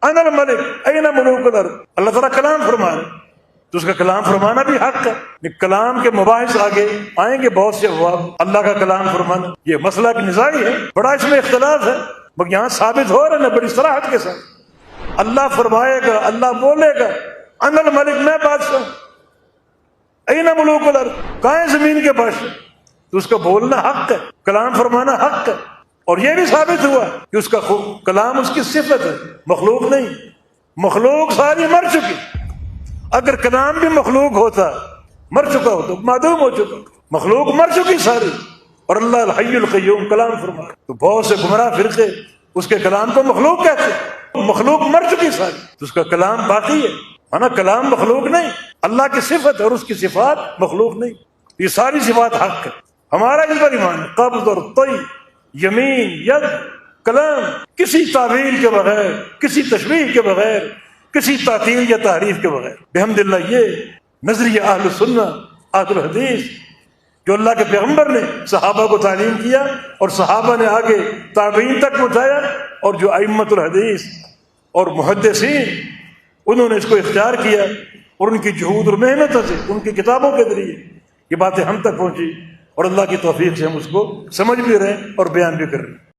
انا الملک این ملوک الارض، اللہ تعالیٰ کلام فرما رہے، تو اس کا کلام فرمانا بھی حق ہے۔ کلام کے مباحث آگے آئیں گے بہت سے ابواب، اللہ کا کلام فرمانا یہ مسئلہ کی نزاعی ہے، بڑا اس میں اختلاف ہے، مگر یہاں ثابت ہو رہا ہے نا بڑی صراحت کے ساتھ، اللہ فرمائے گا، اللہ بولے گا انا الملک، میں بادشاہ، این ملوک الارض، کہاں ہے زمین کے بادشاہ، تو اس کا بولنا حق ہے، کلام فرمانا حق ہے۔ اور یہ بھی ثابت ہوا کہ اس کا کلام اس کی صفت ہے، مخلوق نہیں، مخلوق ساری مر چکی، اگر کلام بھی مخلوق ہوتا مر چکا ہوتا معدوم ہو چکا، مخلوق مر چکی ساری، اور اللہ الحی القیوم کلام فرما، تو بہت سے گمراہ فرقے اس کے کلام کو مخلوق کہتے ہیں، مخلوق مر چکی ساری، تو اس کا کلام باقی ہے نا، کلام مخلوق نہیں، اللہ کی صفت ہے اور اس کی صفات مخلوق نہیں، یہ ساری صفات حق ہے، ہمارا اس پر ایمان ہے، قبض اور طی، یمین، ید، کلام، کسی تعویل کے بغیر، کسی تشبیہ کے بغیر، کسی تعطیل یا تحریف کے بغیر، بحمد اللہ یہ نظریہ اہل سنہ اہل الحدیث جو اللہ کے پیغمبر نے صحابہ کو تعلیم کیا اور صحابہ نے آگے تابعین تک پہنچایا، اور جو ائمۃ الحدیث اور محدثین انہوں نے اس کو اختیار کیا، اور ان کی جہود اور محنت سے ان کی کتابوں کے ذریعے یہ باتیں ہم تک پہنچی، اور اللہ کی توفیق سے ہم اس کو سمجھ بھی رہے ہیں اور بیان بھی کر رہے ہیں۔